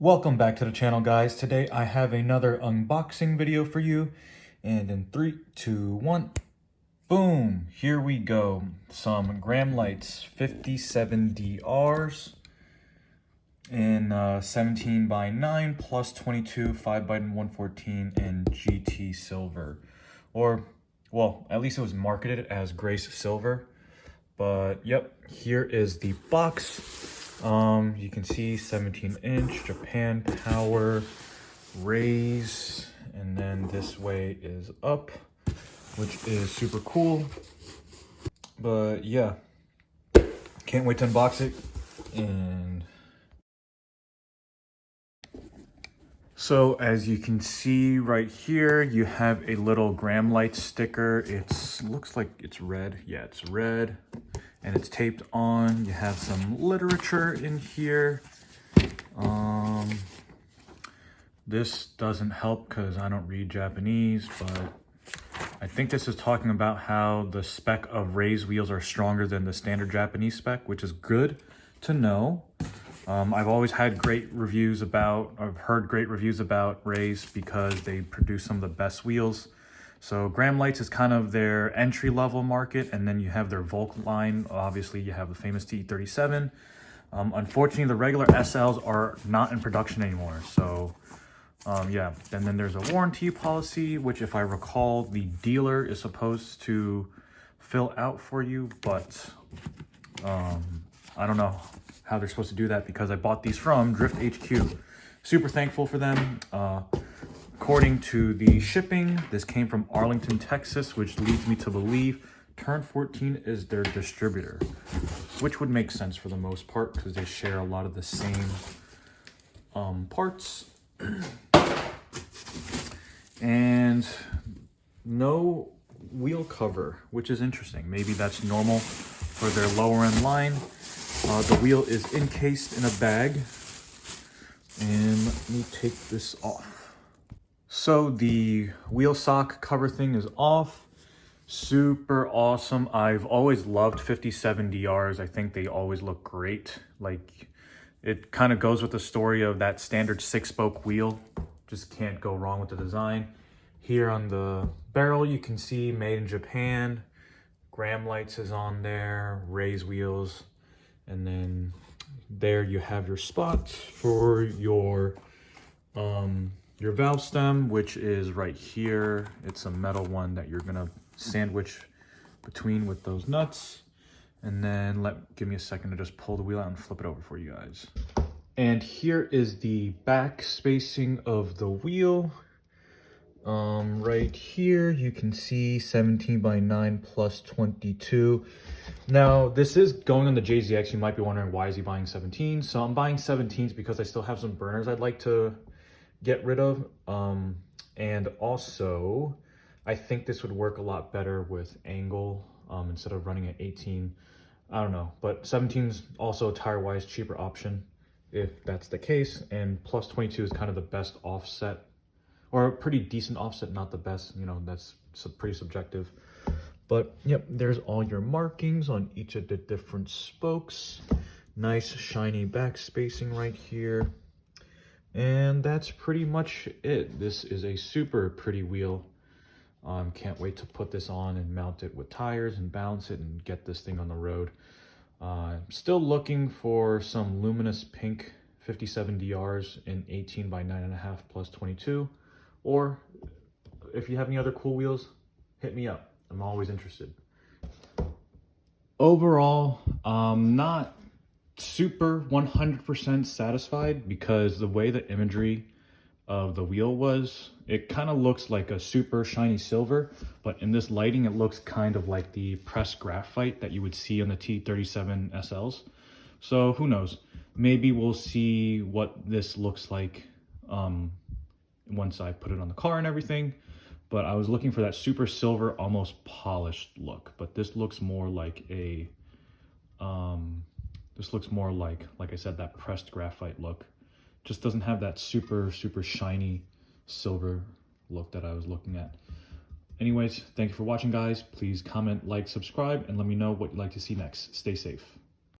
Welcome back to the channel, guys. Today I have another unboxing video for you. And in 3, 2, 1, boom, here we go. Some Gramlites 57DRs in 17 by 9 plus 22, 5 by 114, and GT Silver. Or, well, at least it was marketed as Grace Silver. But, yep, here is the box. You can see 17-inch Japan Power raise, and then this way is up, which is super cool. But yeah, can't wait to unbox it. And so as you can see right here, you have a little Gramlites sticker. It looks like it's red. Yeah, it's red. And it's taped on. You have some literature in here. This doesn't help because I don't read Japanese, but I think this is talking about how the spec of Rays wheels are stronger than the standard Japanese spec, which is good to know. I've always had great reviews about, I've heard great reviews about Rays because they produce some of the best wheels. So Gramlites is kind of their entry-level market, and then you have their Volk line. Obviously, you have the famous TE37. Unfortunately, the regular SLs are not in production anymore. So, yeah. And then there's a warranty policy, which, if I recall, the dealer is supposed to fill out for you. But I don't know how they're supposed to do that because I bought these from Drift HQ. Super thankful for them. According to the shipping, this came from Arlington, Texas, which leads me to believe Turn 14 is their distributor, which would make sense for the most part because they share a lot of the same parts. And no wheel cover, which is interesting. Maybe that's normal for their lower end line. The wheel is encased in a bag. And let me take this off. So the wheel sock cover thing is off. Super awesome. I've always loved 57DRs. I think they always look great. Like, it kind of goes with the story of that standard 6-spoke wheel. Just can't go wrong with the design. Here on the barrel, you can see made in Japan. Gramlites is on there, Rays wheels. And then there you have your spot for your valve stem, which is right here. It's a metal one that you're gonna sandwich between with those nuts. And then give me a second to just pull the wheel out and flip it over for you guys. And here is the back spacing of the wheel. Right here you can see 17 by 9 plus 22. Now this is going on the JZX. You might be wondering, why is he buying 17? So I'm buying 17s because I still have some burners I'd like to get rid of, and also I think this would work a lot better with angle instead of running at 18. I don't know, but 17's also tire wise cheaper option if that's the case, and plus 22 is kind of the best offset, or a pretty decent offset, not the best, you know, that's pretty subjective. But yep, there's all your markings on each of the different spokes. Nice shiny back spacing right here. And that's pretty much it. This is a super pretty wheel. Can't wait to put this on and mount it with tires and balance it and get this thing on the road. Still looking for some luminous pink 57DRs in 18 by 9.5 plus 22. Or if you have any other cool wheels, hit me up. I'm always interested. Overall, not super 100% satisfied because the way the imagery of the wheel was, it kind of looks like a super shiny silver, but in this lighting it looks kind of like the pressed graphite that you would see on the T37 SLs. So who knows, maybe we'll see what this looks like once I put it on the car and everything. But I was looking for that super silver, almost polished look, but this looks more like a this looks more like I said, that pressed graphite look. Just doesn't have that super shiny silver look that I was looking at. Anyways, thank you for watching, guys. Please comment, like, subscribe, and let me know what you'd like to see next. Stay safe.